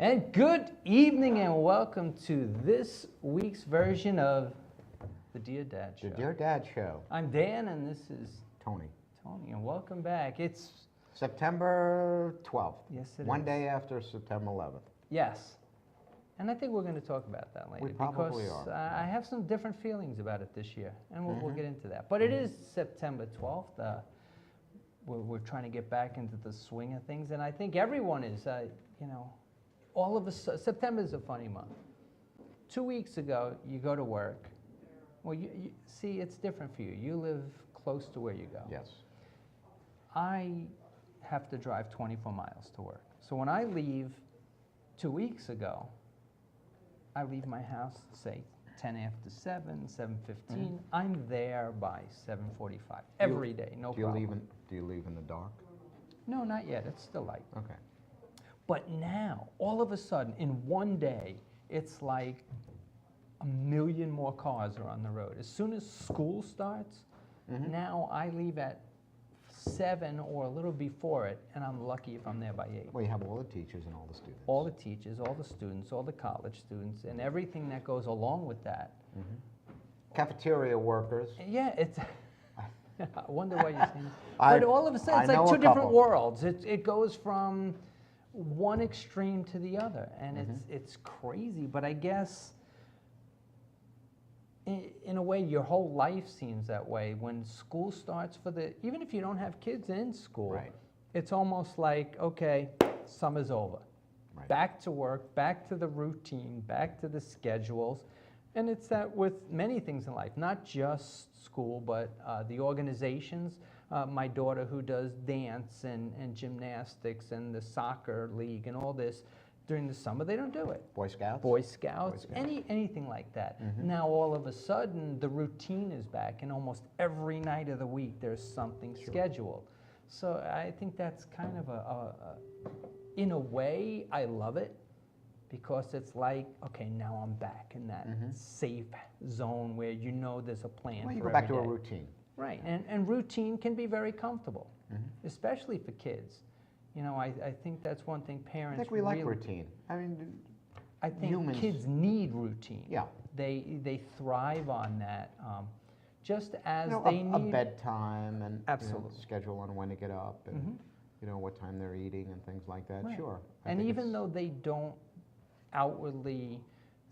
And good evening and welcome to this week's version of the Dear Dad Show. The Dear Dad Show. I'm Dan and this is Tony. Tony, and welcome back. It's September 12th. Yes, it One is. day after September 11th. Yes. And I think we're going to talk about that later. We probably because are. I have some different feelings about it this year, and we'll get into that. But it is September 12th. We're trying to get back into the swing of things, and I think everyone is, all of us. September is a funny month. 2 weeks ago, you go to work. Well, you see, it's different for you. You live close to where you go. Yes. I have to drive 24 miles to work. So when I leave 2 weeks ago, I leave my house, say, 10 after 7, 7:15. I'm there by 7:45 every day, no problem. Do you leave in the dark? No, not yet. It's still light. Okay. But now, all of a sudden, in one day, it's like a million more cars are on the road. As soon as school starts, now I leave at 7 or a little before it, and I'm lucky if I'm there by 8. Well, you have all the teachers and all the students. All the teachers, all the students, all the college students, and everything that goes along with that. Cafeteria workers. Yeah, it's. I wonder why you're saying this. I- But all of a sudden, I it's like know two a different couple. worlds. It goes from one extreme to the other, and it's crazy. But I guess, in a way, your whole life seems that way. When school starts even if you don't have kids in school, Right. it's almost like, okay, summer's over. Right. Back to work, back to the routine, back to the schedules. And it's that with many things in life, not just school, but the organizations. My daughter who does dance and gymnastics and the soccer league and all this, during the summer they don't do it. Boy Scouts? Boy Scouts, Boy Scouts. anything like that. Now all of a sudden the routine is back, and almost every night of the week there's something scheduled. So I think that's kind of in a way, I love it, because it's like, okay, now I'm back in that safe zone where you know there's a plan. Well, you for go back to every a day. routine. Right, and routine can be very comfortable, especially for kids. You know, I think that's one thing I parents think we like really, routine. I mean, I think humans- kids need routine. yeah. They thrive on that, just as You know, they a need. bedtime and Absolutely. schedule on when to get up and what time they're eating and things like that. Right. Sure. I And think even it's- though they don't outwardly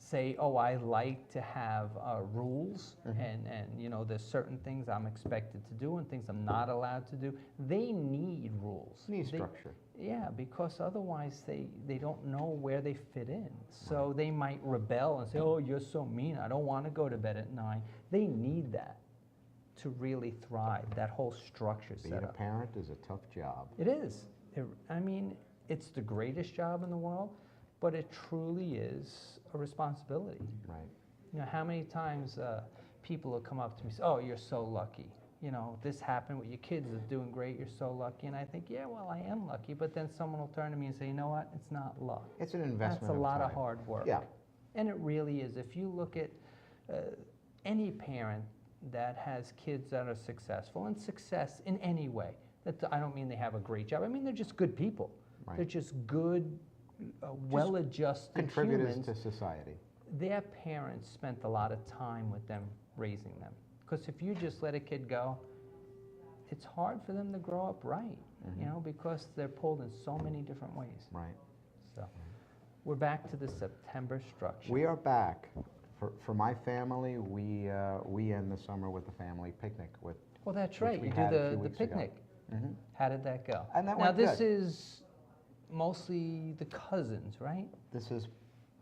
say, oh, I like to have rules, and there's certain things I'm expected to do and things I'm not allowed to do, they need rules. Need They- structure. Yeah, because otherwise they don't know where they fit in. So they might rebel and say, oh, you're so mean, I don't want to go to bed at 9. They need that to really thrive, that whole structure Being set a up. parent is a tough job. It is. I mean, it's the greatest job in the world, but it truly is a responsibility. Right. You know, how many times people will come up to me and say, oh, you're so lucky. You know, this happened with your kids, are doing great, you're so lucky. And I think, yeah, well, I am lucky. But then someone will turn to me and say, you know what, it's not luck. It's an investment. That's a of lot of time. hard work. Yeah. And it really is. If you look at any parent that has kids that are successful, and success in any way, I don't mean they have a great job. I mean, they're just good people. Right. They're just good, well-adjusted Contributors humans. to society. Their parents spent a lot of time with them raising them. Because if you just let a kid go, it's hard for them to grow up right, because they're pulled in so many different ways. Right. So we're back to the September structure. We are back. For my family, we end the summer with a family picnic. Well, that's which right. we You had a do few the weeks ago. picnic. Mhm. How did that go? And that now went this good. is mostly the cousins, right? This is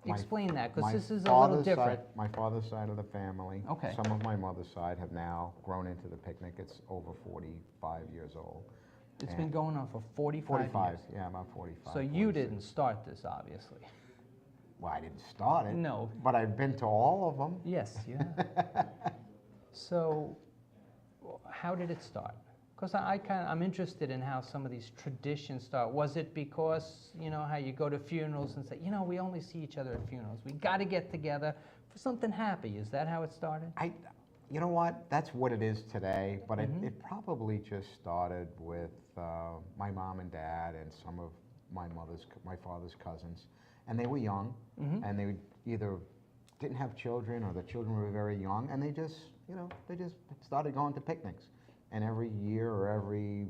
Explain that, because my this is a little father's different. My father's side of the family. Okay. Some of my mother's side have now grown into the picnic. It's over 45 years old. It's And been going on for 45 45, years. yeah, about 45. So you 46. didn't start this, obviously. Well, I didn't start it. No. But I've been to all of them. Yes, you have. So how did it start? Because I'm interested in how some of these traditions start. Was it because, how you go to funerals and say, we only see each other at funerals. We got to get together for something happy. Is that how it started? You know what? That's what it is today, but it probably just started with my mom and dad and some of my father's cousins. and they were young, Mhm. and they either didn't have children or the children were very young, and they just started going to picnics. And every year or every,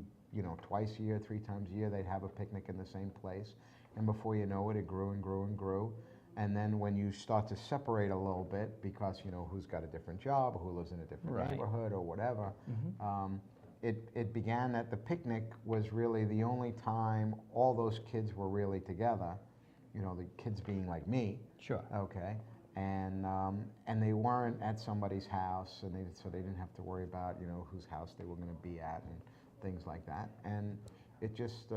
twice a year, 3 times a year, they'd have a picnic in the same place. And before you know it, it grew and grew and grew. And then when you start to separate a little bit, because, who's got a different job, who lives in a different Right. neighborhood or whatever, Mhm. it began that the picnic was really the only time all those kids were really together, the kids being like me. Sure. Okay. And they weren't at somebody's house, and so they didn't have to worry about, whose house they were going to be at and things like that. And it just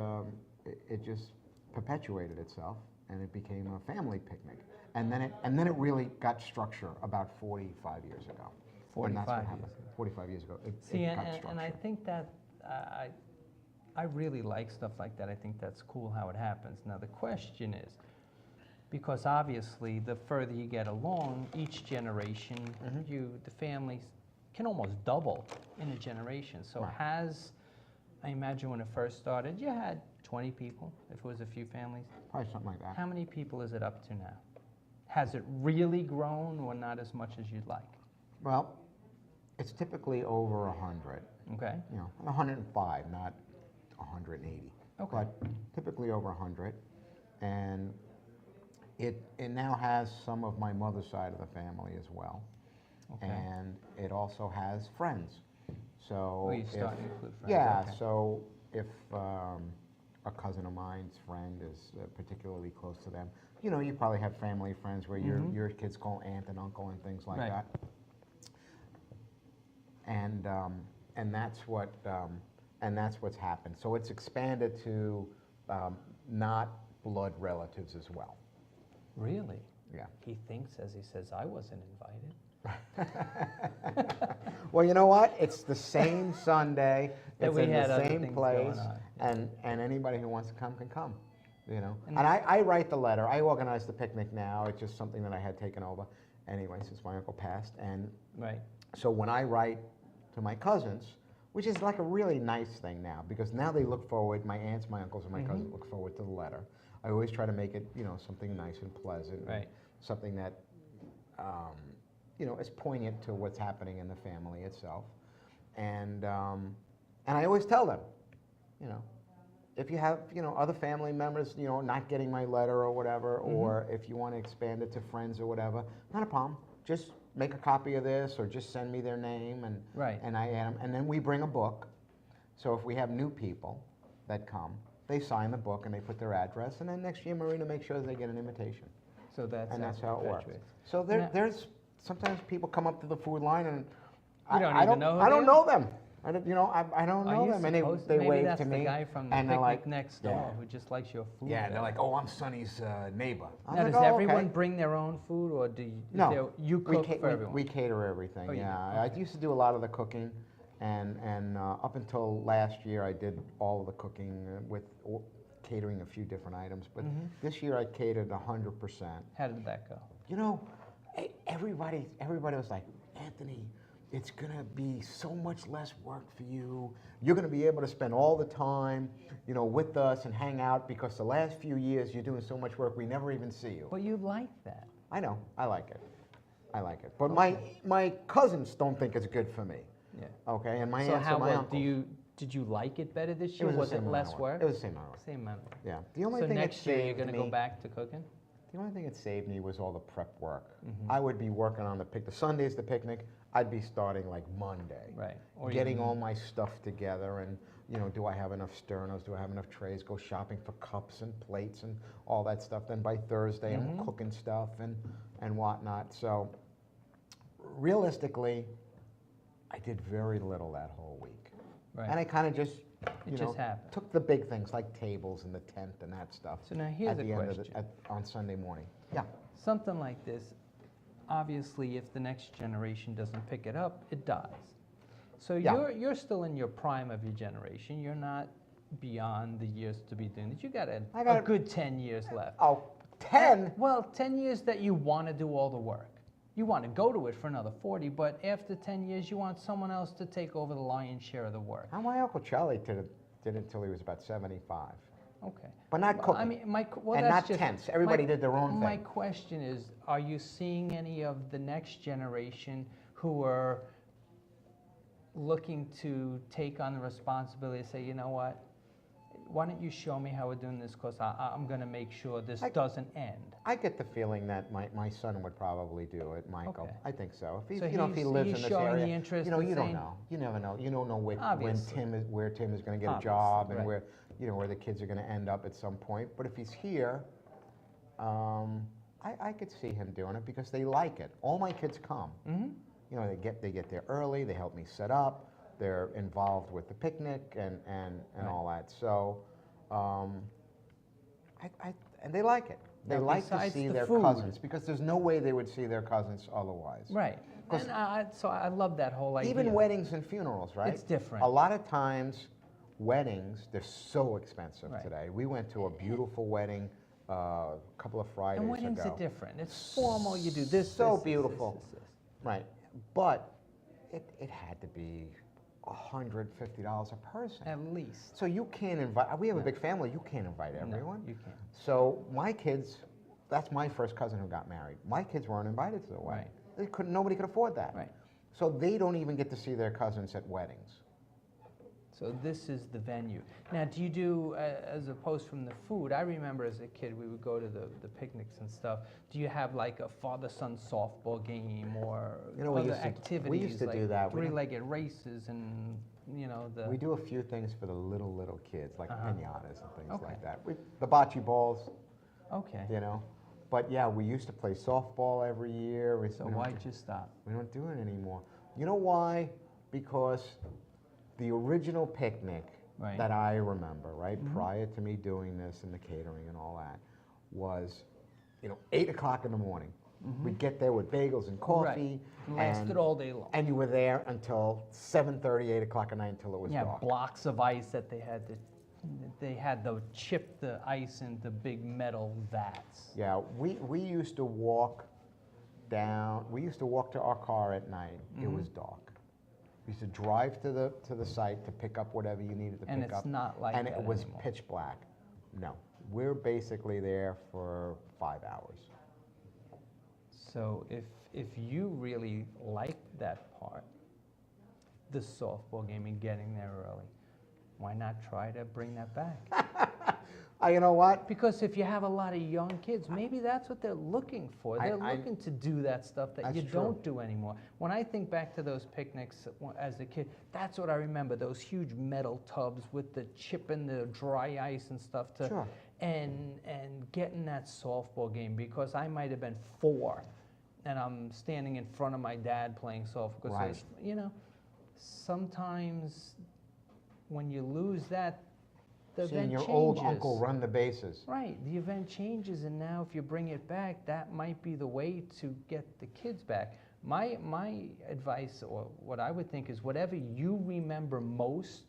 perpetuated itself, and it became a family picnic. And then it really got structure about 45 years ago. And that's what 45 happened. years ago. 45 years ago, it See, got and structure. I think that I really like stuff like that. I think that's cool how it happens. Now the question is, because obviously the further you get along, each generation, the families can almost double in a generation. So Right. I imagine when it first started, you had 20 people, if it was a few families. Probably something like that. How many people is it up to now? Has it really grown or not as much as you'd like? Well, it's typically over 100. Okay. 105, not 180. Okay. But typically over 100. And it now has some of my mother's side of the family as well. Okay. And it also has friends. So Oh, you start to include friends. yeah, Okay. so if a cousin of mine's friend is particularly close to them, you probably have family friends where your kids call aunt and uncle and things like Right. that. And that's what's happened. So it's expanded to not blood relatives as well. Really? Yeah. He thinks, as he says, I wasn't invited. Well, you know what? It's the same Sunday. That It's we in had the other same things place, going on. and anybody who wants to come can come. And And I write the letter. I organize the picnic now. It's just something that I had taken over anyway since my uncle passed. And Right. so when I write to my cousins, which is like a really nice thing now, because now they look forward, my aunts, my uncles, and my cousins look forward to the letter. I always try to make it, something nice and pleasant, Right. something that, is poignant to what's happening in the family itself. And I always tell them, if you have, other family members, not getting my letter or whatever, or if you want to expand it to friends or whatever, not a problem. Just make a copy of this, or just send me their name, and Right. and I add them, and then we bring a book. So if we have new people that come, they sign the book and they put their address, and then next year Marina makes sure they get an invitation, So that's and that's how it works. perpetuates. So Now- there's sometimes people come up to the food line, and You don't even know who I they don't are? know them. I don't Are know you them, and supposed they maybe wave that's to me, the guy from the and they're picnic like, next door yeah. who just likes your food. Yeah, they're like, oh, I'm Sonny's neighbor. I'm Now, like, does "Oh, everyone okay." bring their own food, or do you, is No, there- you cook for everyone? we cater everything. Oh, you do? Yeah, Okay. I used to do a lot of the cooking, and up until last year, I did all of the cooking with catering a few different items. But this year, I catered 100%. How did that go? Everybody was like, Anthony, it's gonna be so much less work for you. You're gonna be able to spend all the time, with us and hang out, because the last few years you're doing so much work, we never even see you. But you like that. I know, I like it. But my cousins don't think it's good for me. Yeah. Okay, and my So aunts how and my was, uncles. did you like it better this It year? was the Was same it amount less of work? It was the same amount of work. Same amount of work. Yeah. The only So thing next that year you're saved gonna me, go back to cooking? The only thing that saved me was all the prep work. I would be working on the Sunday's the picnic. I'd be starting like Monday. Right. Or Getting even- all my stuff together, and do I have enough sternos? Do I have enough trays? Go shopping for cups and plates and all that stuff. Then by Thursday, I'm cooking stuff and whatnot. So realistically, I did very little that whole week. Right. And I kind of just, It just happened. took the big things like tables and the tent and that stuff. So now here's at a the end of question. on Sunday morning. Yeah. Something like this, obviously, if the next generation doesn't pick it up, it dies. So Yeah. you're still in your prime of your generation. You're not beyond the years to be doing it. You got I a got- good 10 years left. Oh, 10? Well, 10 years that you want to do all the work. You want to go to it for another 40, but after 10 years, you want someone else to take over the lion's share of the work. My Uncle Charlie did it until he was about 75. Okay. But not Well, cooking. I mean, well, And that's not just, tents. Everybody did their own My thing. question is, are you seeing any of the next generation who are looking to take on the responsibility to say, you know what, why don't you show me how we're doing this, because I'm going to make sure this doesn't end? I get the feeling that my son would probably do it, Michael. Okay. I think so. If he, So if he lives he's in this showing area, the interest you know, in you don't saying- know. You never know. You don't know where Obviously. Tim is going to get a Obviously, job and right. where, where the kids are going to end up at some point. But if he's here, I could see him doing it because they like it. All my kids come. Mm-hmm. You know, they get there early. They help me set up. They're involved with the picnic and Right. all that. So, and they like it. They Now, like to besides see the their food- cousins because there's no way they would see their cousins otherwise. Right. And so I love that whole idea. Even weddings and funerals, right? It's different. A lot of times, weddings, they're so expensive Right. today. We went to a beautiful wedding a couple of Fridays And weddings ago. are different. It's formal. You do this. So this, beautiful. This. Right. But it had to be $150 a person. At least. So you can't invite, we have a No. big family, you can't invite everyone. No, you can't. So my kids, that's my first cousin who got married. My kids weren't invited to the wedding. Nobody could afford that. Right. So they don't even get to see their cousins at weddings. So this is the venue. Now, do you do, as opposed from the food, I remember as a kid we would go to the picnics and stuff. Do you have like a father-son softball game or You know, we other used to- activities? we used to like do that. We don't- three-legged races and, the... We do a few things for the little kids, like Uh-huh. pinatas and things Okay. like that. The bocce balls, Okay. But yeah, we used to play softball every year. So why'd you stop? We don't do it anymore. You know why? Because the original picnic Right. that I remember, right, Mhm. prior to me doing this and the catering and all that, was, 8 o'clock in the morning. Mhm. We'd get there with bagels and coffee. Right. Lasted all day long. And you were there until 7:30, 8 o'clock at night until it was Yeah, dark. blocks of ice that they had to chip the ice into big metal vats. Yeah, we used to walk to our car at night. It Mhm. was dark. We used to drive to the site to pick up whatever you needed to And pick it's up. not like and that it was anymore. pitch black. No, we're basically there for 5 hours. So if you really like that part, the softball game and getting there early, why not try to bring that back? You know what? Because if you have a lot of young kids, maybe that's what they're looking for. They're I- looking to do that stuff that That's you true. don't do anymore. When I think back to those picnics as a kid, that's what I remember, those huge metal tubs with the chip and the dry ice and stuff Sure. and getting that softball game, because I might have been 4 and I'm standing in front of my dad playing softball. Because Right. sometimes when you lose that, the Seeing event your changes. old uncle run the bases. Right, the event changes, and now if you bring it back, that might be the way to get the kids back. My advice, or what I would think, is whatever you remember most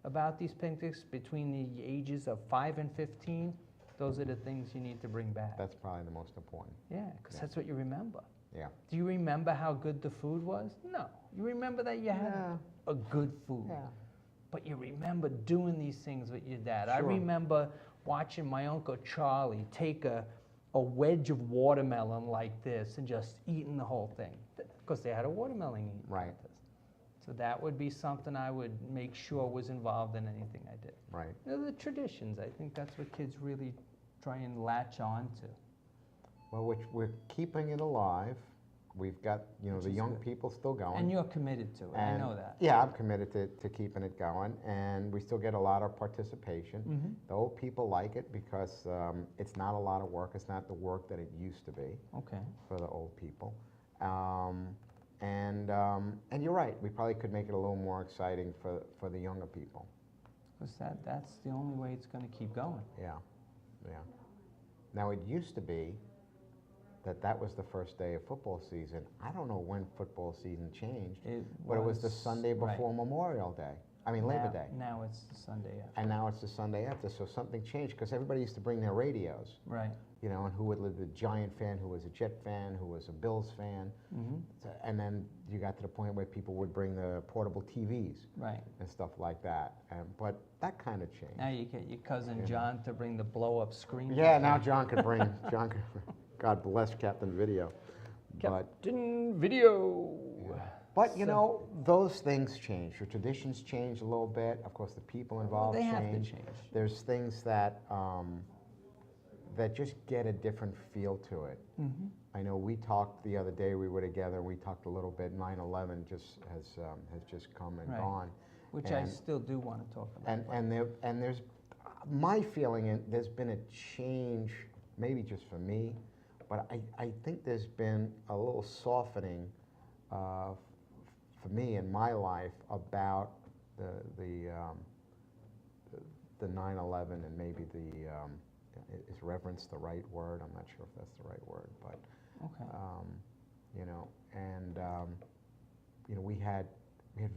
about these picnics between the ages of 5 and 15, those are the things you need to bring back. That's probably the most important. Yeah, because Yeah. that's what you remember. Yeah. Do you remember how good the food was? No. You remember that you had Yeah. a good food. Yeah. But you remember doing these things with your dad. I Sure. remember watching my Uncle Charlie take a wedge of watermelon like this and just eating the whole thing, because they had a watermelon eating Right. contest. So that would be something I would make sure was involved in anything I did. Right. The traditions, I think that's what kids really try and latch on to. Well, we're keeping it alive. We've got, Which the is young good. people still going. And you're committed to it, I know that. Yeah, I'm committed to keeping it going, and we still get a lot of participation. Mhm. The old people like it because it's not a lot of work. It's not the work that it used to be Okay. for the old people. And you're right, we probably could make it a little more exciting for the younger people. Because that's the only way it's going to keep going. Yeah, yeah. Now, it used to be that was the first day of football season. I don't know when football season changed, but it was the Sunday right. before Memorial Day. I mean, Labor Day. Now it's the Sunday after. And now it's the Sunday after, so something changed, because everybody used to bring their radios. Right. You know, and who was a Giant fan, who was a Jet fan, who was a Bills fan. And then you got to the point where people would bring the portable TVs. Right. And stuff like that. But that kind of changed. Now you get your cousin John to bring the blow-up screen. Yeah, now John could bring, God bless Captain Video. Captain Video. But you know, those things change. The traditions change a little bit. Of course, the people involved they change. have to change. There's things that that just get a different feel to it. I know we talked the other day. We were together. We talked a little bit. 9/11 just has just come and gone. Which I still do want to talk about. And there's my feeling. There's been a change, maybe just for me, but I think there's been a little softening. For me in my life about the 9/11 and maybe is reverence the right word? I'm not sure if that's the right word, but you know, and you know, we had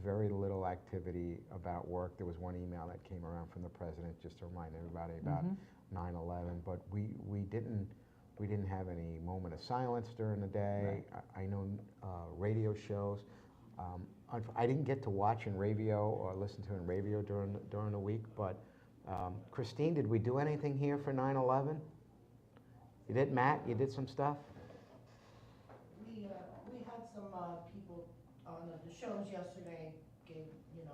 very little activity about work. There was one email that came around from the president just to remind everybody about 9/11, but we didn't have any moment of silence during the day. I know radio shows. I didn't get to watch in radio or listen to in radio during the week, but Christine, did we do anything here for 9/11? You did, Matt? You did some stuff? We had some people on the shows yesterday gave, you know,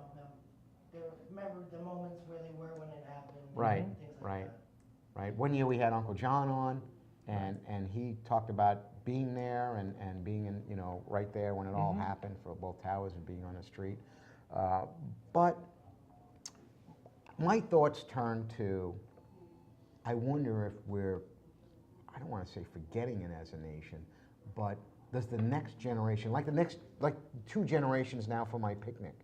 remembered the moments where they were when it happened. Right, and things like that. right. One year we had Uncle John on, and he talked about being there and being in, you know, right there when it all happened for both towers and being on the street. But my thoughts turn to, I wonder if we're, I don't want to say forgetting it as a nation, but does the next generation, like 2 generations now for my picnic,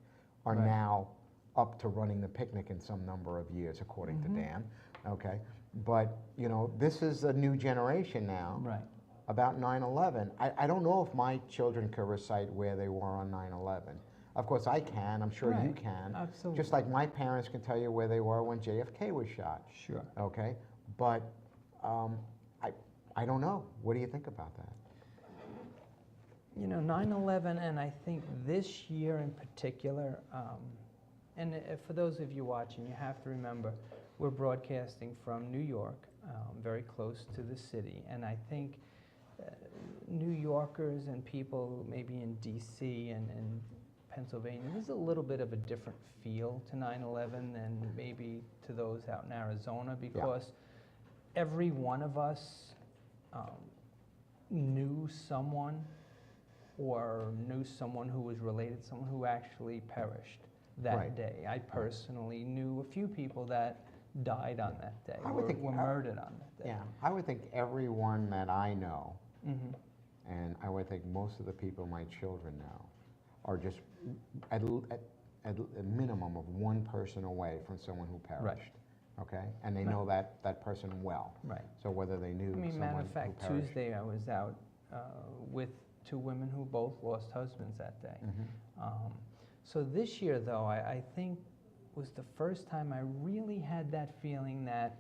are now up to running the picnic in some number of years, according to Dan, okay? But, you know, this is a new generation now. Right. About 9/11. I don't know if my children could recite where they were on 9/11. Of course I can, I'm sure you can. Absolutely. Just like my parents can tell you where they were when JFK was shot. Sure. Okay? But I don't know. What do you think about that? You know, 9/11, and I think this year in particular, and for those of you watching, you have to remember, we're broadcasting from New York, very close to the city, and I think New Yorkers and people maybe in DC and Pennsylvania, there's a little bit of a different feel to 9/11 than maybe to those out in Arizona, because every one of us knew someone or knew someone who was related to someone who actually perished that day. I personally knew a few people that died on that day, were murdered on that day. Yeah, I would think everyone that I know, and I would think most of the people my children know, are just at a minimum of one person away from someone who perished. Okay, and they know that person well. Right. So whether they knew someone matter of fact, who perished. Tuesday I was out with 2 women who both lost husbands that day. So this year, though, I think was the first time I really had that feeling that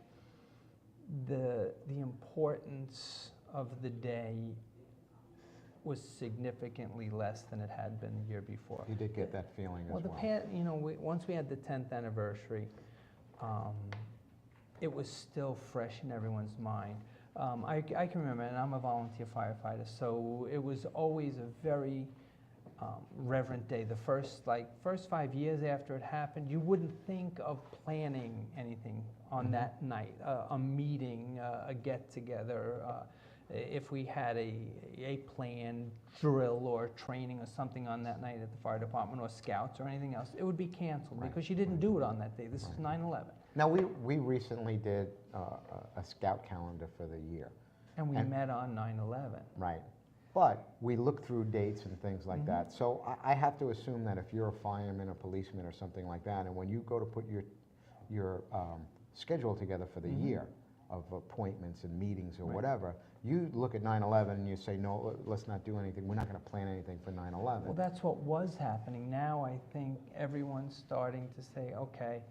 the importance of the day was significantly less than it had been the year before. You did get that feeling as well. You know, once we had the 10th anniversary, it was still fresh in everyone's mind. I can remember, and I'm a volunteer firefighter, so it was always a very reverent day. The first 5 years after it happened, you wouldn't think of planning anything on that night, a meeting, a get-together. If we had a planned drill or training or something on that night at the fire department or scouts or anything else, it would be canceled because you didn't do it on that day. This is 9/11. Now, we recently did a scout calendar for the year. And we met on 9/11. Right. But we look through dates and things like that. So I have to assume that if you're a fireman or policeman or something like that, and when you go to put your schedule together for the year, of appointments and meetings or Right. whatever. You look at 9/11 and you say, no, let's not do anything. We're not going to plan anything for 9/11. Well, that's what was happening. Now I think everyone's starting to say, okay,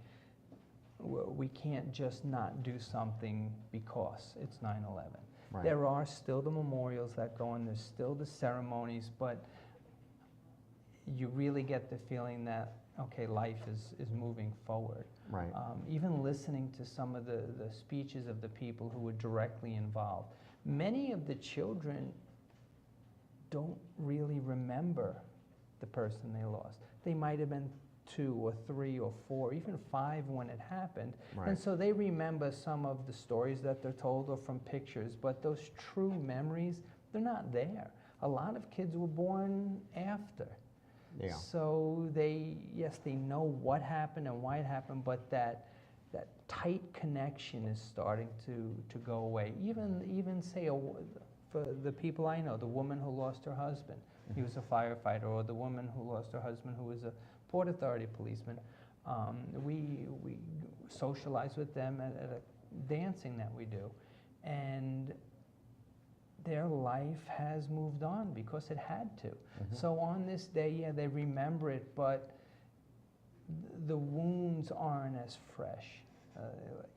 we can't just not do something because it's 9/11. Right. There are still the memorials that go on, there's still the ceremonies, but you really get the feeling that, okay, life is moving forward. Right. Even listening to some of the speeches of the people who were directly involved. Many of the children don't really remember the person they lost. They might have been 2 or 3 or 4, even 5 when it happened. Right. And so they remember some of the stories that they're told or from pictures, but those true memories, they're not there. A lot of kids were born after. Yeah. So yes, they know what happened and why it happened, but that tight connection is starting to go away. Even say, for the people I know, the woman who lost her husband, he was a firefighter, or the woman who lost her husband who was a Port Authority policeman. We socialize with them at a dancing that we do, and their life has moved on because it had to. So on this day, yeah, they remember it, but the wounds aren't as fresh,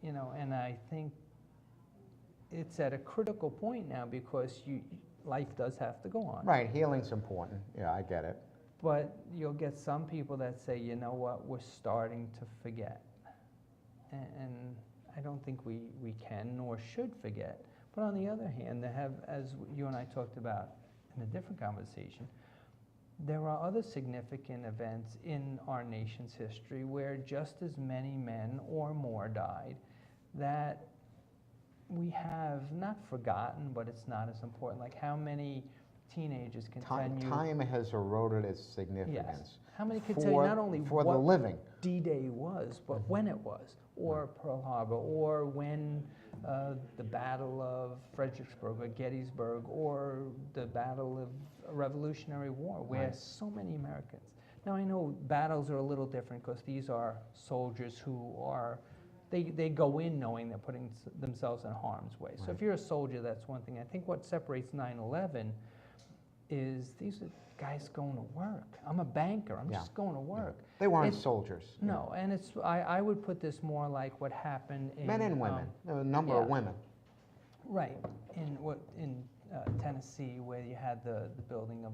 you know, and I think it's at a critical point now because life does have to go on. Right, healing's important. Yeah, I get it. But you'll get some people that say, you know what, we're starting to forget. And I don't think we can nor should forget. But on the other hand, they have, as you and I talked about in a different conversation, there are other significant events in our nation's history where just as many men or more died that we have not forgotten, but it's not as important. Like how many teenagers can tell you... Time has eroded its significance. Yes. How many can tell you not only for what the living. D-Day was, but when it was, or Pearl Harbor, or when the Battle of Fredericksburg or Gettysburg, or the Battle of Revolutionary War, where Right. so many Americans. Now I know battles are a little different because these are soldiers who are, they go in knowing they're putting themselves in harm's way. So Right. if you're a soldier, that's one thing. I think what separates 9/11 is these are guys going to work. I'm a banker, I'm Yeah. just going to work. They weren't It- soldiers. No, and it's, I would put this more like what happened in... Men and women, a number of yeah. women. Right, in Tennessee, where you had the building of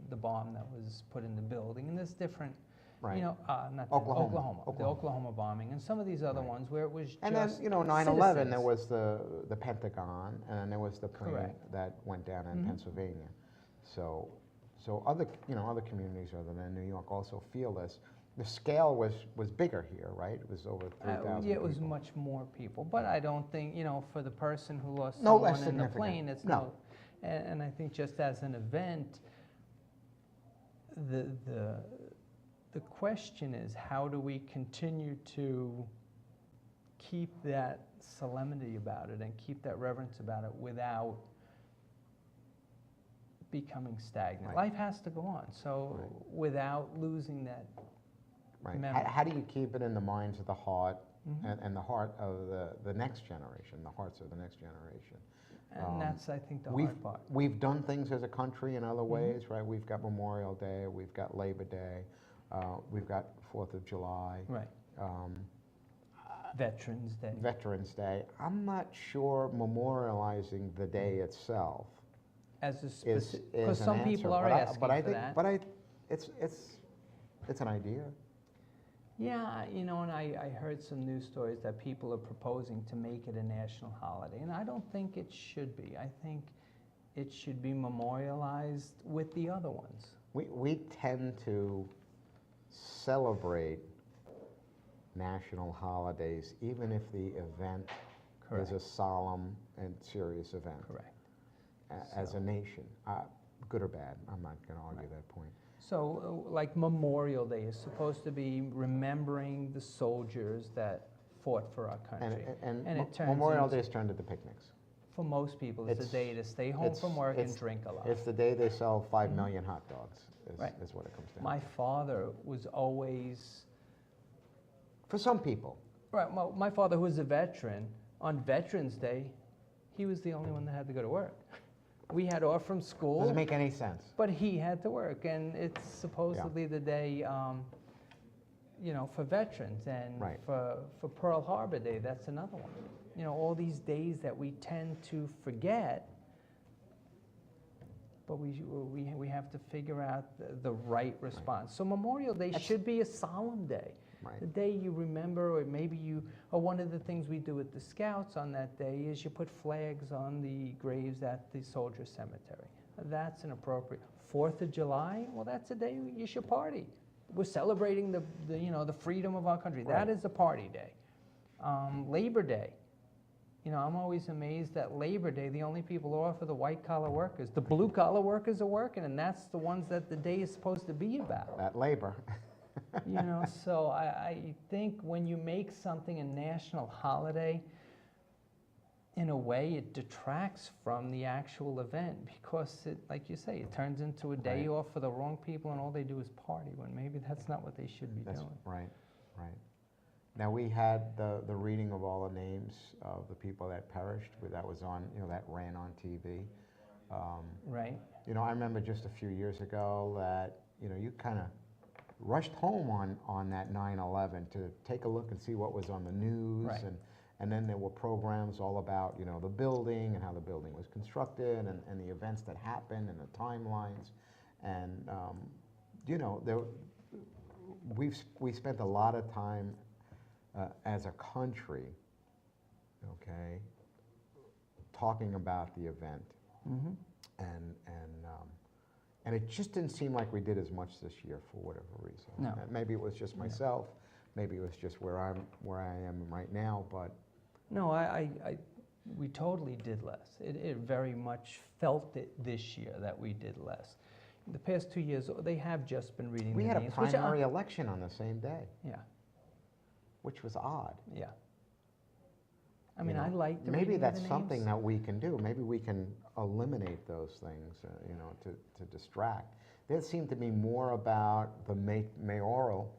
the bomb that was put in the building, and there's different, Right. you know, not Oklahoma. the Oklahoma bombing, and some of these other Right. ones where it was just And then, you know, 9/11, there citizens. was the Pentagon, and then there was the plane Correct. that went down in Mhm. Pennsylvania. So other communities other than New York also feel this. The scale was bigger here, right? It was over 3,000 Yeah, it was people. much more people, but I don't think, you know, for the person who lost No less someone in the significant. plane, it's No. no. And I think just as an event, the question is, how do we continue to keep that solemnity about it and keep that reverence about it without becoming stagnant? Right. Life has to go on, so Right. without losing that Right. memory. How do you keep it in the minds of the heart Mhm. and the heart of the next generation, the hearts of the next generation? And that's, I think, the We've hard part. we've done things as a country in other Mhm. ways, right? We've got Memorial Day, we've got Labor Day, we've got 4th of July, Right. um, Veterans Day. Veterans Day. I'm not sure memorializing the day itself As a is specific, because an some answer, people are but asking but I for think, that. But it's an idea. Yeah, you know, and I heard some news stories that people are proposing to make it a national holiday, and I don't think it should be. I think it should be memorialized with the other ones. We tend to celebrate national holidays, even if the event is a solemn and serious event. Correct. As a nation, good or bad, I'm not going to argue that point. So, like Memorial Day is supposed to be remembering the soldiers that fought for our country. And it turns Memorial into- Day's turned into picnics. For most people, it's a It's- day to stay home from work and drink a lot. It's the day they sell 5 million hot dogs, Right. is what it comes down My to. father was always... For some people, Right, well, my father, who was a veteran, On Veterans Day, he was the only one that had to go to work. We had off from school. Doesn't make any sense. But he had to work, and it's supposedly the day, you know, for veterans, and Right. for Pearl Harbor Day, that's another one. You know, all these days that we tend to forget, but we have to figure out the right response. So Memorial Day should be a solemn day. Right. The day you remember, or maybe you, or one of the things we do with the Scouts on that day is you put flags on the graves at the soldier cemetery. That's an appropriate. 4th of July, well, that's a day you should party. We're celebrating the you know, the freedom of our country. Right. That is a party day. Labor Day. You know, I'm always amazed that Labor Day, the only people off are the white-collar workers. The blue-collar workers are working, and that's the ones that the day is supposed to be about. That labor. You know, so I think when you make something a national holiday, in a way, it detracts from the actual event, because it, like you say, it turns into a day Right. off for the wrong people, and all they do is party, when maybe that's not what they should be That's doing. right, right. Now, we had the reading of all the names of the people that perished, that was on, you know, that ran on TV. Right? You know, I remember just a few years ago that, you know, you kind of rushed home on that 9/11 to take a look and see what was on the news. Right. And then there were programs all about, you know, the building and how the building was constructed, and the events that happened and the timelines. And, you know, we spent a lot of time as a country, okay, talking about the event. Mm-hmm. And it just didn't seem like we did as much this year for whatever reason. No. Maybe it was just myself, maybe it was just where I am right now, but No, we totally did less. It very much felt it this year that we did less. The past 2 years, they have just been reading we the had a names. primary election on the same day, Yeah, which was odd. yeah. I you mean, know. I like the Maybe reading of that's the something names. that we can do. Maybe we can eliminate those things, you know, to distract. There seemed to be more about the mayoral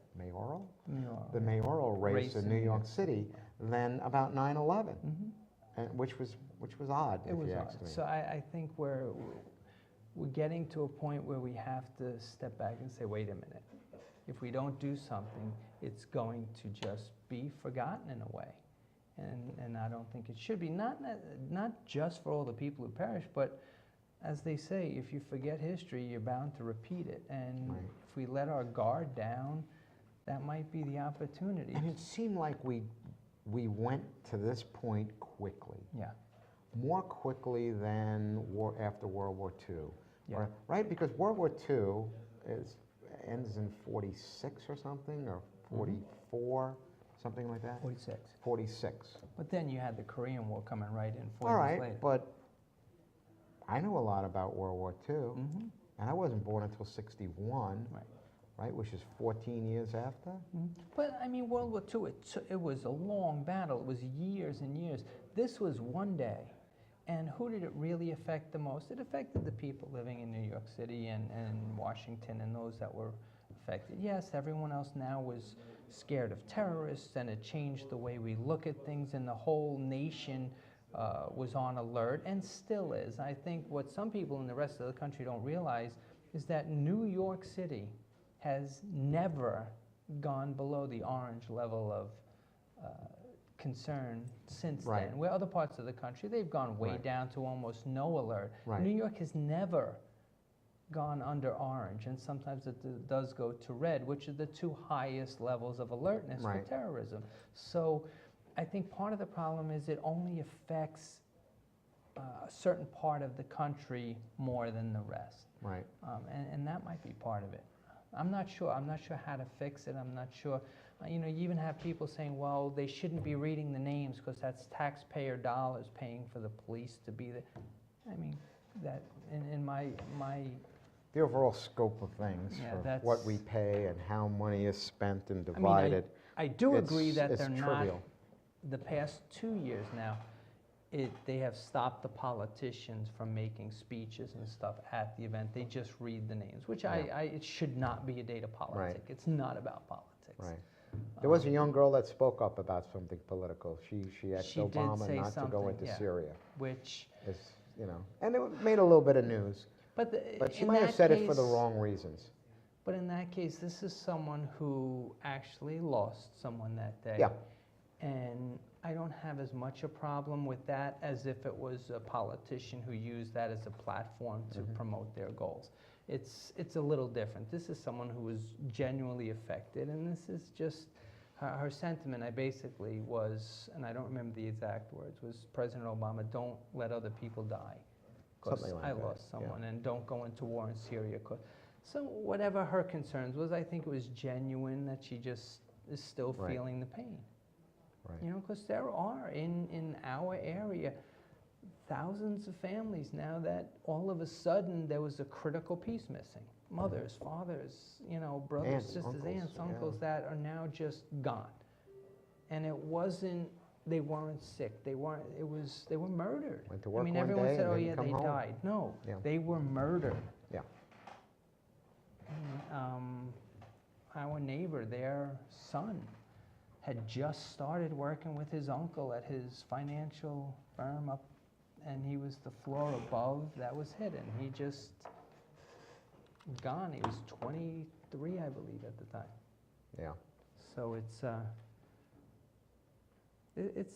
the mayoral race in New York City than about 9/11, and which was odd, It if was you odd. ask me. So I think we're getting to a point where we have to step back and say, wait a minute. If we don't do something, it's going to just be forgotten in a way. And I don't think it should be, not just for all the people who perish, but as they say, if you forget history, you're bound to repeat it. And Right. if we let our guard down, that might be the opportunity. And it seemed like we went to this point quickly, Yeah, more quickly than after World War II. Yeah. Right? Because World War II ends in 46 or something, or 44, something like that? 46. 46. But then you had the Korean War coming right in 4 All years right, later. but I know a lot about World War II, Mhm. and I wasn't born until 61, right, which is 14 years after. But I mean, World War II, it was a long battle. It was years and years. This was one day. And who did it really affect the most? It affected the people living in New York City and Washington, and those that were affected. Yes, everyone else now was scared of terrorists, and it changed the way we look at things, and the whole nation was on alert, and still is. I think what some people in the rest of the country don't realize is that New York City has never gone below the orange level of concern since Right. then. Where other parts of the country, they've gone way Right. down to almost no alert. Right. New York has never gone under orange, and sometimes it does go to red, which are the two highest levels of alertness Right. for terrorism. So I think part of the problem is it only affects a certain part of the country more than the rest. Right. And that might be part of it. I'm not sure. I'm not sure how to fix it. I'm not sure. You know, you even have people saying, well, they shouldn't be reading the names because that's taxpayer dollars paying for the police to be there. I mean, that in my The overall scope of things, Yeah, for what we that's- pay and how money is spent and I mean, divided. I do agree that it's they're not. trivial. The past 2 years now, they have stopped the politicians from making speeches and stuff at the event. They just read the names, which Yeah. it should not be a day to politic. Right. It's not about politics. Right. There was a young girl that spoke up about something political. She asked She did Obama say not to go something, into yeah. Syria. which, It's, you know, and it made a little bit of news. but But she in might have that said it for the case- wrong reasons. But in that case, this is someone who actually lost someone that day. Yeah. And I don't have as much a problem with that as if it was a politician who used that as a platform to Mhm. promote their goals. It's a little different. This is someone who was genuinely affected, and this is just her sentiment. I basically was, and I don't remember the exact words, was President Obama, don't let other people die. 'Cause Something like I that, lost yeah. someone, and don't go into war in Syria. So whatever her concerns was, I think it was genuine that she just is still Right. feeling the pain. Right. You know, because there are in our area thousands of families now that all of a sudden there was a critical piece missing. Mothers, fathers, you know, brothers, Aunts, sisters, uncles, aunts, yeah. uncles that are now just gone. And it wasn't, they weren't sick, they weren't, they were murdered. Went to I work mean, one everyone day said, and oh didn't yeah, come they home." died. No, Yeah. they were murdered. Yeah. And, our neighbor, their son, had just started working with his uncle at his financial firm up, and he was the floor above that was hit, and he just gone. He was 23, I believe, at the time. Yeah. So it's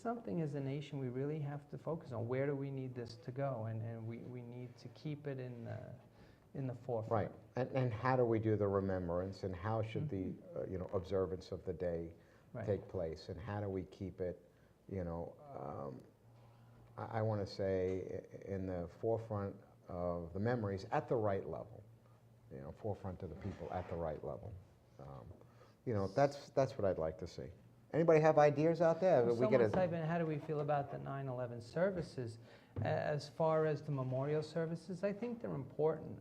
something as a nation we really have to focus on. Where do we need this to go? And we need to keep it in the forefront. Right. And how do we do the remembrance, and how should the you know, observance of the day Right. take place, and how do we keep it, you know, I want to say in the forefront of the memories at the right level, you know, forefront of the people at the right level. You know, that's what I'd like to see. Anybody have ideas out there? Well, We get someone type in, how do we feel about the 9/11 services? As far as the memorial services, I think they're important.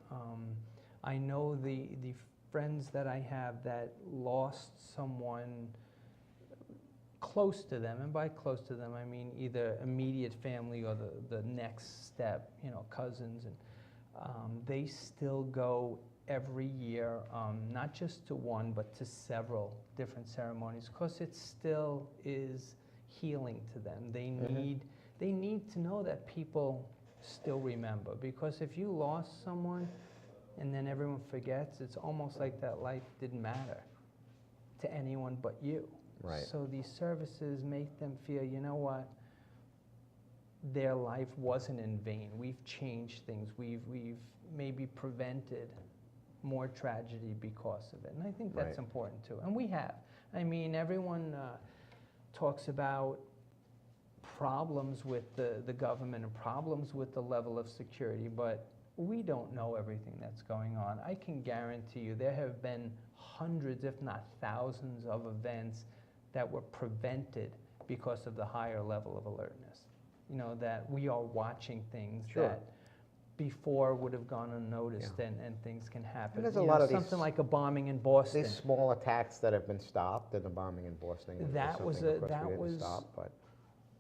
I know the friends that I have that lost someone close to them, and by close to them, I mean either immediate family or the next step, you know, cousins, and they still go every year, not just to one, but to several different ceremonies, because it still is healing to them. They need to know that people still remember, because if you lost someone and then everyone forgets, it's almost like that life didn't matter to anyone but you. Right. So these services make them feel, you know what, their life wasn't in vain. We've changed things. We've maybe prevented more tragedy because of it. And I think that's Right. important too. And we have. I mean, everyone talks about problems with the government and problems with the level of security, but we don't know everything that's going on. I can guarantee you there have been hundreds, if not thousands, of events that were prevented because of the higher level of alertness. You know, that we are watching things Sure. that before would have gone unnoticed, Yeah. and things can happen. there's a You lot know, of these- something like a bombing in Boston. These small attacks that have been stopped, and the bombing in Boston That was was something, a- of course, that we didn't was- stop, but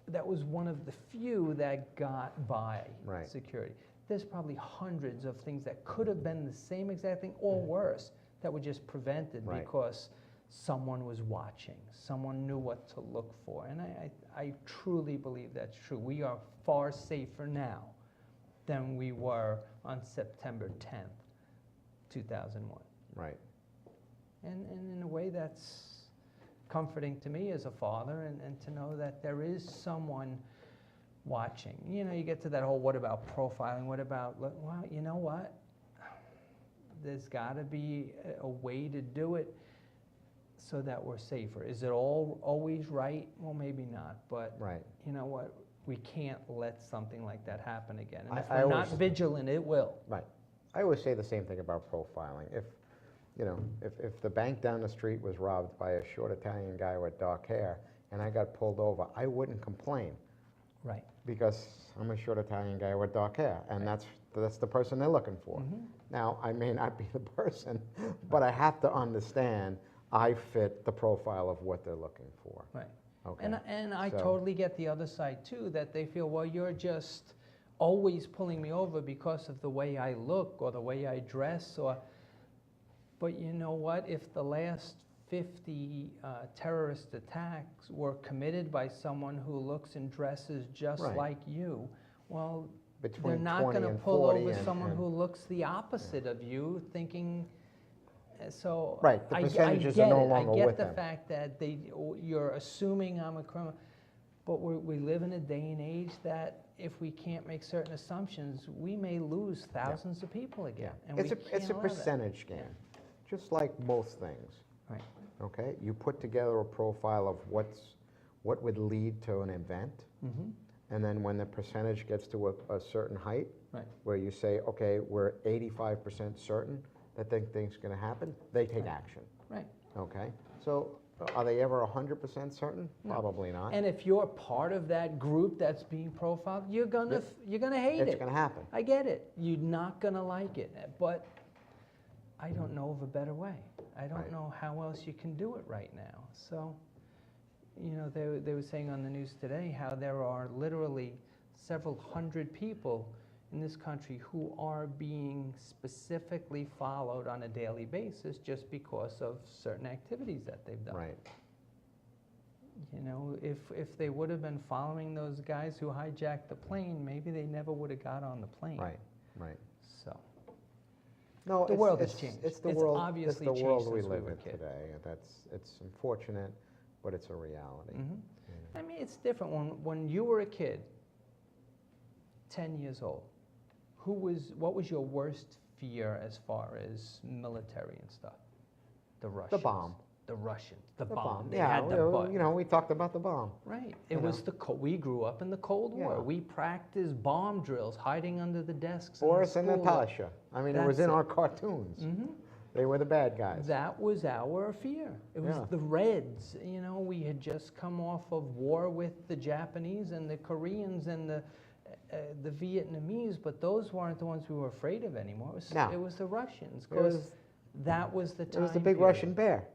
That was one of the few that got by Right. security. There's probably hundreds of things that could have been the same exact thing or worse that were just prevented Right. because someone was watching, someone knew what to look for. And I truly believe that's true. We are far safer now than we were on September 10th, 2001. right. And in a way, that's comforting to me as a father, and to know that there is someone watching. You know, you get to that whole, what about profiling? What about, well, you know what? There's got to be a way to do it so that we're safer. Is it always right? Well, maybe not, but Right. you know what? We can't let something like that happen again. And if I we're not always- vigilant, it will. Right. I always say the same thing about profiling. If, you know, if the bank down the street was robbed by a short Italian guy with dark hair and I got pulled over, I wouldn't complain Right. because I'm a short Italian guy with dark hair, and that's the person they're looking for. Mhm. Now, I may not be the person, but I have to understand I fit the profile of what they're looking for. Right. Okay. And I So- totally get the other side too, that they feel, well, you're just always pulling me over because of the way I look or the way I dress, but you know what? If the last 50 terrorist attacks were committed by someone who looks and dresses just Right. like you, well, they're Between not 20 going to and pull 40 over and- someone and- who looks the opposite of you, thinking. So Right, the percentages are no longer I get with the them. fact that you're assuming I'm a criminal, but we live in a day and age that if we can't make certain assumptions, we may lose thousands of people again. And It's we a can't allow that. percentage game, just like most things. Right. Okay, you put together a profile of what would lead to an event, Mm-hmm. and then when the percentage gets to a certain height, Right. where you say, okay, we're 85% certain that thing's going to happen, they take action. Right. Okay, so are they ever 100% certain? No. Probably not. And if you're part of that group that's being profiled, you're gonna hate it. It's going to happen. I get it. You're not gonna like it, but I don't know of a better way. I don't Right. know how else you can do it right now. So, they were saying on the news today how there are literally several hundred people in this country who are being specifically followed on a daily basis just because of certain activities that they've done. Right. If they would have been following those guys who hijacked the plane, maybe they never would have got on the plane. Right. Right. So, No, The world has changed. It's the It's world. obviously it's the world changed we since we live were in kids. today. It's unfortunate, but it's a reality. mhm. I mean, it's different. When you were a kid, 10 years old, what was your worst fear as far as military and stuff? The Russians. bomb. The Russians. The The bomb. They Yeah, had the button. we talked about the bomb. Right. you It was we grew up in the Cold War. Yeah. We practiced bomb drills, hiding under the desks. Boris in and the school. Natasha. I mean, it was That's in it. our cartoons. Mhm. They were the bad guys. That was our fear. It was Yeah. the Reds. We had just come off of war with the Japanese and the Koreans and the Vietnamese, but those weren't the ones we were afraid of anymore. No. It was the Russians, It because was, that was the it time was the big period. Russian bear.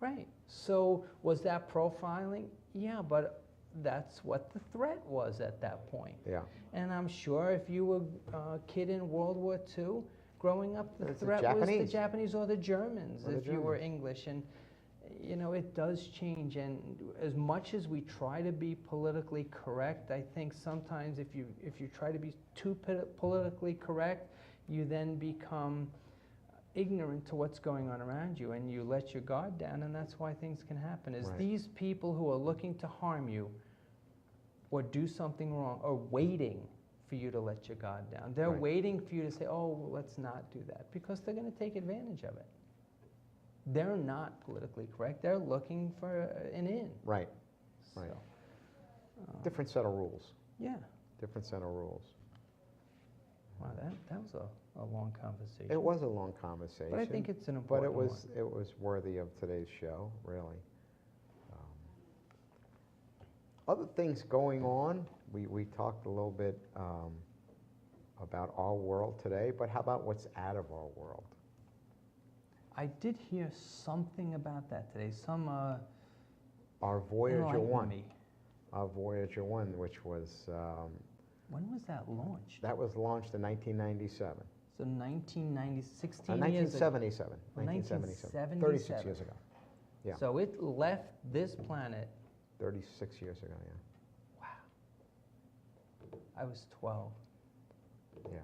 Right. So was that profiling? Yeah, but that's what the threat was at that point. Yeah. And I'm sure if you were a kid in World War II, growing up, the It's the threat was the Japanese. Japanese or the Germans, Or the if you were Germans. English. And, it does change. And as much as we try to be politically correct, I think sometimes if you try to be too politically correct, you then become ignorant to what's going on around you, and you let your guard down, and that's why things can happen. Is Right. these people who are looking to harm you or do something wrong are waiting for you to let your guard down. They're Right. waiting for you to say, oh, well, let's not do that, because they're going to take advantage of it. They're not politically correct. They're looking for an in. Right. Right. So, Different set of rules. yeah. Different set of rules. Wow, that was a long conversation. It was a long conversation. But I think it's an But important it was worthy of today's show, really. Other things going on, we talked a little bit about our world today, but how about what's out of our world? I did hear something about that today. Some Our Voyager enlightened One. me. Our Voyager One, which was, When was that launched? that was launched in 1997. So 1990, 16 years ago. 1977. 1977. 36 1977. years ago. Yeah. So it left this planet. 36 years ago, yeah. Wow. I was 12. Yeah.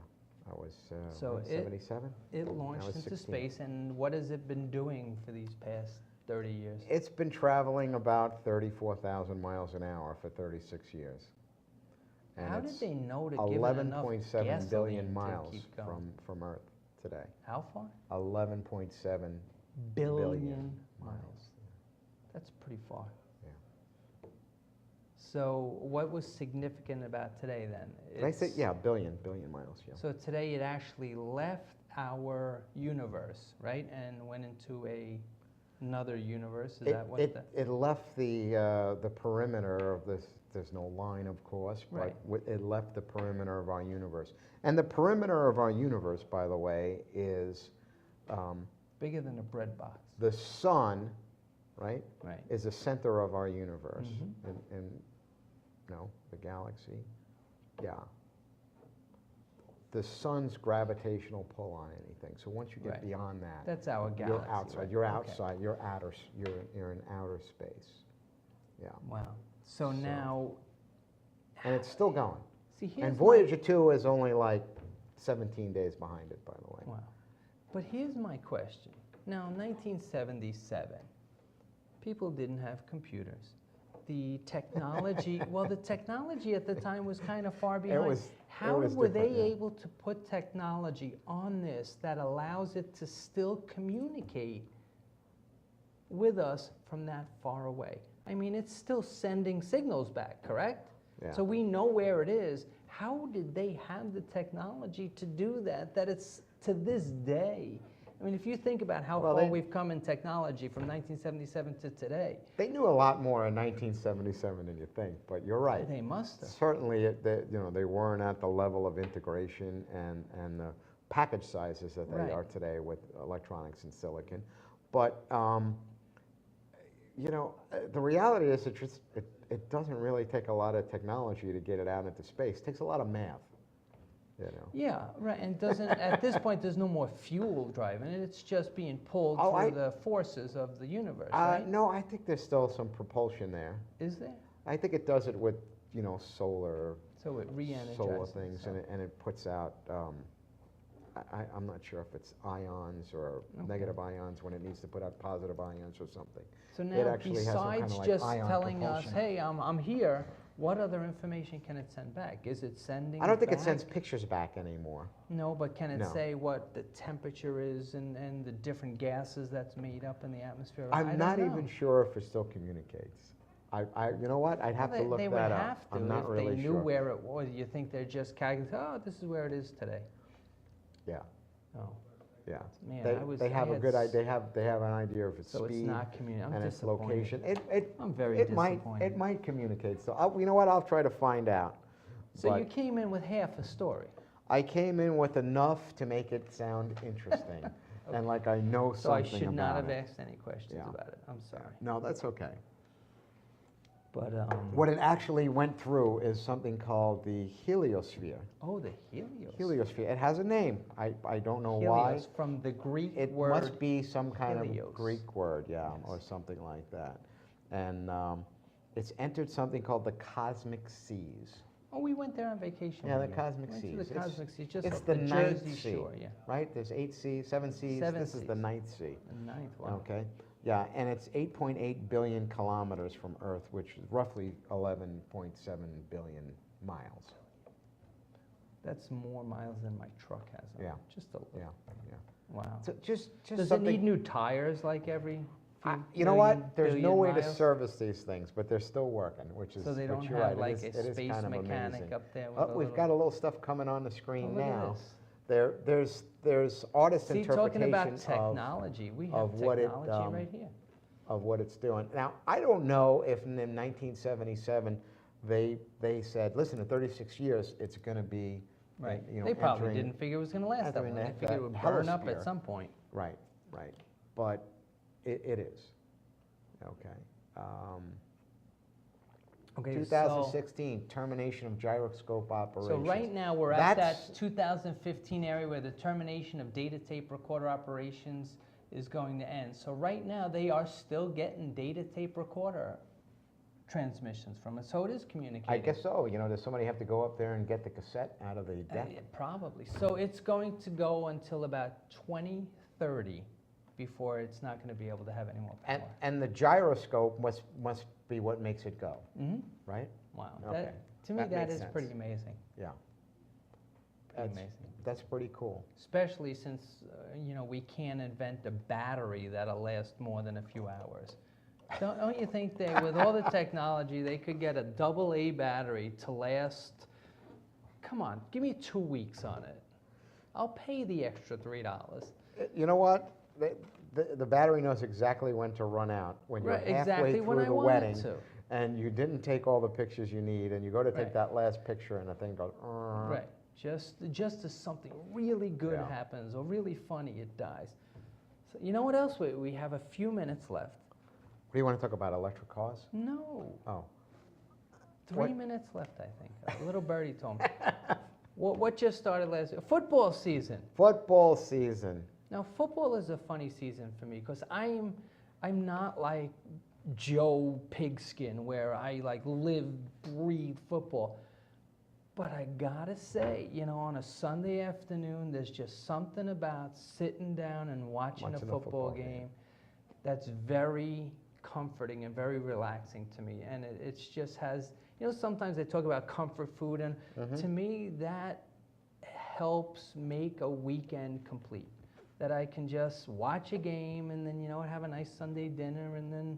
I was So what, 77? It launched was into 16. space, and what has it been doing for these past 30 years? It's been traveling about 34,000 miles an hour for 36 years. And How it's did they know to give it enough 11.7 gasoline billion to miles keep going? from Earth today. How far? 11.7 Billion miles. miles. That's pretty far. Yeah. So what was significant about today then? Did I say, It's- yeah, billion miles, yeah. So today it actually left our universe, right, and went into another universe. Is that what It left the perimeter of this. There's no line, of course, but Right. it left the perimeter of our universe. And the perimeter of our universe, by the way, is bigger than a bread box? the sun, right, Right. is the center of our universe, Mhm. and no, the galaxy, yeah. the sun's gravitational pull on anything. So once you get Right. beyond that, That's our galaxy. you're outside. right? You're Okay. outside. You're in outer space. Yeah. Wow. So now, And it's still going. see, here's And my- Voyager 2 is only like 17 days behind it, by the way. Wow. But here's my question. Now, 1977, people didn't have computers. The technology, well, the technology at the time was kind of far behind. How was were they different, yeah. able to put technology on this that allows it to still communicate with us from that far away? I mean, it's still sending signals back, correct? Yeah. So we know where it is. How did they have the technology to do that, that it's to this day? I mean, if you think about how Well, far they- we've come in technology from 1977 to today, They knew a lot more in 1977 than you think, but you're right. they must have. Certainly, they weren't at the level of integration and the package sizes that they Right. are today with electronics and silicon. But the reality is, it doesn't really take a lot of technology to get it out into space. It takes a lot of math. Yeah, right, and doesn't, at this point, there's no more fuel driving it, it's just being pulled Oh, through the forces of the universe, right? No, I think there's still some propulsion there. Is there? I think it does it with solar So it re-energizes solar things, itself. and it puts out. I'm not sure if it's ions or Okay. negative ions when it needs to put out positive ions or something. So It now, actually has some kind besides of like just ion telling us, propulsion. hey, I'm here, what other information can it send back? Is it sending I don't think it back- sends pictures back anymore. No, but can it No. say what the temperature is and the different gases that's made up in the atmosphere? I I'm don't not know. even sure if it still communicates. You know what? I'd have Well, to look they that would up. have to I'm not if really they sure. knew where it was. You think they're just calculating, oh, this is where it is today. Yeah, Oh, yeah. man, They have I a had good s- idea. They have an idea of its So it's speed not communicating. I'm and its disappointed. location. I'm very It disappointed. might communicate. So you know what? I'll try to find out. So But you came in with half a story. I came in with enough to make it sound interesting, and like I know So I something should not about have it. asked any questions Yeah. about it. I'm sorry. No, that's okay. But, What it actually went through is something called the heliosphere. oh, the Helios. Heliosphere. It has a name. I don't know why. Helios, from the Greek It word. must be some kind Helios. of Greek word, yeah, Yes. or something like that. And it's entered something called the cosmic seas. Oh, we went there on vacation. Yeah, with the you. cosmic Went to seas. the It's- cosmic seas, just it's off the the ninth Jersey sea. shore, yeah. Right? There's 8 seas, 7 seas. Seven This is the seas. ninth sea. The ninth one. Okay, yeah, and it's 8.8 billion kilometers from Earth, which is roughly 11.7 billion miles. That's more miles than my truck has on it. Yeah. Just a little. Yeah, yeah. Wow. So just Does something. it need new tires like every few You know what? million- There's no billion way to miles? service these things, but they're still working, which is. So they don't which you're have right, it like is- a it is space kind of mechanic amazing. up there with Oh, a we've little... got a little stuff coming on the Oh, screen look at now. this. There's artist See, talking about interpretation of technology, we have of what it, technology right here. of what it's doing. Now, I don't know if in 1977 they said, listen, in 36 years it's going to be, Right. you know, They probably entering- didn't figure it was going to last that entering long. They that- figured it that would burn up helisphere. at some point. Right, right. But it is. Okay. Okay, 2016, termination of gyroscope so operations. right now we're at That's- that 2015 area where the termination of data tape recorder operations is going to end. So right now they are still getting data tape recorder transmissions from us. So it is communicating. I guess so. You know, does somebody have to go up there and get the cassette out of the deck? Probably. So it's going to go until about 2030 before it's not going to be able to have any more power. And the gyroscope must be what makes it go, Hmm. right? Wow. Okay. To me, That that makes is sense. pretty amazing. Yeah. Pretty That's- amazing. That's pretty cool. Especially since, we can't invent a battery that'll last more than a few hours. Don't you think that with all the technology, they could get a AA battery to last, come on, give me 2 weeks on it. I'll pay the extra $3. You know what? The battery knows exactly when to run out. When you're Right, halfway exactly when through I the want wedding, it to. and you didn't take all the pictures you need, and you go to take Right. that last picture, and the thing goes. Right, just as something really good Yeah. happens or really funny, it dies. So you know what else? We have a few minutes left. What do you want to talk about? Electric cars? No, Oh. 3 What? minutes left, I think. A little birdie told me. What just started last week? Football season. Football season. Now, football is a funny season for me because I'm not like Joe Pigskin where I like live, breathe football. But I gotta say, you know, on a Sunday afternoon, there's just something about sitting down and watching a football game that's very comforting and very relaxing to me. And it's just has, you know, sometimes they talk about comfort food, and to me, that helps make a weekend complete. That I can just watch a game and then, you know, have a nice Sunday dinner and then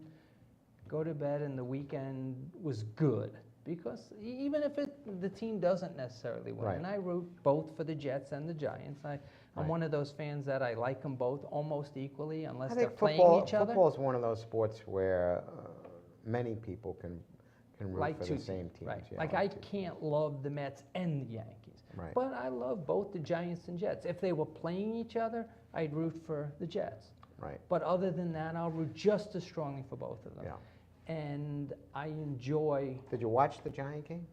go to bed, and the weekend was good. Because even if the team doesn't necessarily win, Right. and I root both for the Jets and the Giants, I'm one of those fans that I like them both almost equally, unless they're playing each other. Football is one of those sports where many people can root Like for two the same teams. Right. Yeah, like I can't love the Mets and the Yankees, Right. but I love both the Giants and Jets. If they were playing each other, I'd root for the Jets. Right. But other than that, I'll root just as strongly for both of them. Yeah. And I enjoy. Did you watch the Giant game?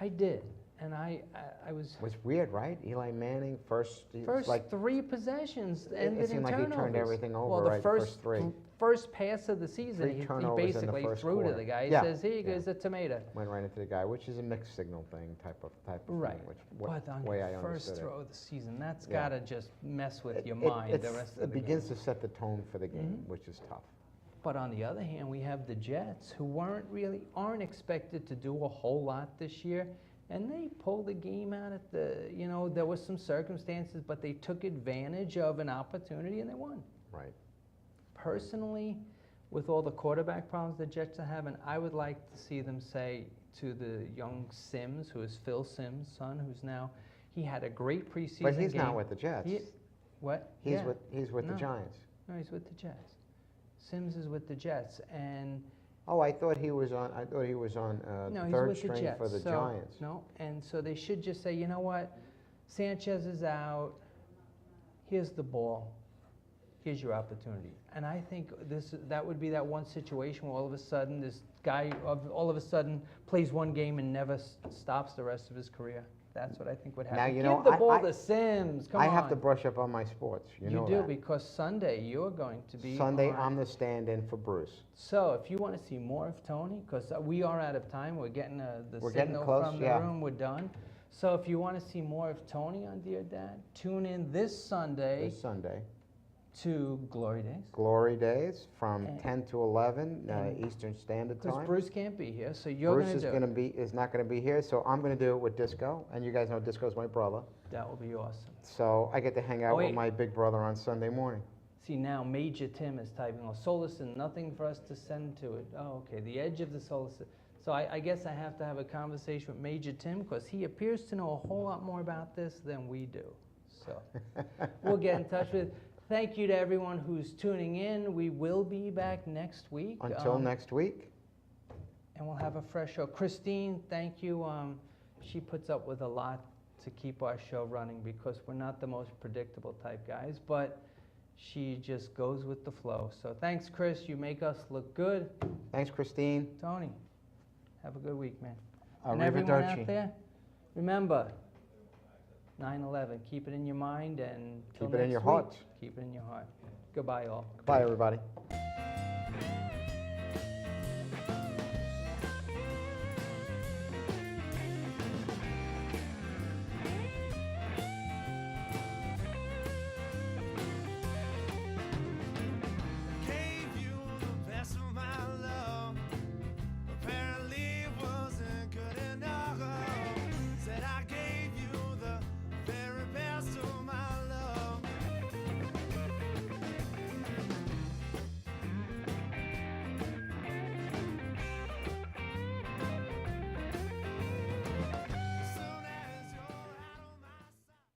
I did, and I was. It was weird, right? Eli Manning first like three possessions it ended in seemed like turnovers. he turned everything over, well, the right? first pass of the season, he turnovers in the basically first threw to quarter. the guy. He Yeah, says, "Here yeah. goes a tomato." went right into the guy, which is a mixed signal thing type of Right. thing, which But on way I the first understood throw of the season, that's Yeah. got to just mess with it. your mind the rest of the It begins game. to set the tone for the game, which is tough. But on the other hand, we have the Jets, who aren't expected to do a whole lot this year, and they pulled the game out at the, you know, there was some circumstances, but they took advantage of an opportunity and they won. Right. Personally, with all the quarterback problems the Jets are having, I would like to see them say to the young Sims, who is Phil Sims' son, he had a great preseason game. But he's not with the Jets. What? He's Yeah. with the No. Giants. No, he's with the Jets. Sims is with the Jets, and Oh, I thought he was on. no, he's third with the string Jets. for the so, Giants. No, and so they should just say, you know what, Sanchez is out. Here's the ball. Here's your opportunity. And I think that would be that one situation where all of a sudden this guy all of a sudden plays one game and never stops the rest of his career. That's what I think would happen. Now, you Give know, the ball to Sims. Come on. I have to brush up on my sports. You know do that. because Sunday you're going to be Sunday, on. I'm the stand-in for Bruce. So if you want to see more of Tony, because we are out of time, we're getting We're getting signal close, from the yeah. room, we're done. So if you want to see more of Tony on Dear Dad, tune in this Sunday This Sunday. to Glory Days. Glory Days from And- 10 to 11 and- Eastern Standard Because Time. Bruce can't be here, so you're Bruce going is to do going to it. is not going to be here, so I'm going to do it with Disco, and you guys know Disco's my brother. That will be awesome. So I get to hang out Oh, with wait. my big brother on Sunday morning. See, now Major Tim is typing, oh, solar system, nothing for us to send to it. Oh, okay, the edge of the solar system. So I guess I have to have a conversation with Major Tim, because he appears to know a whole lot more about this than we do. So we'll get in touch with. Thank you to everyone who's tuning in. We will be back next week. Until next week. And we'll have a fresh show. Christine, thank you. She puts up with a lot to keep our show running, because we're not the most predictable type guys, but she just goes with the flow. So thanks, Chris. You make us look good. Thanks, Christine. Tony, have a good week, man. And everyone out Arrivederci. there, remember, 9/11. Keep it in your mind, and till Keep it in next your week, heart. Keep it in your heart. Goodbye, all. Bye, everybody.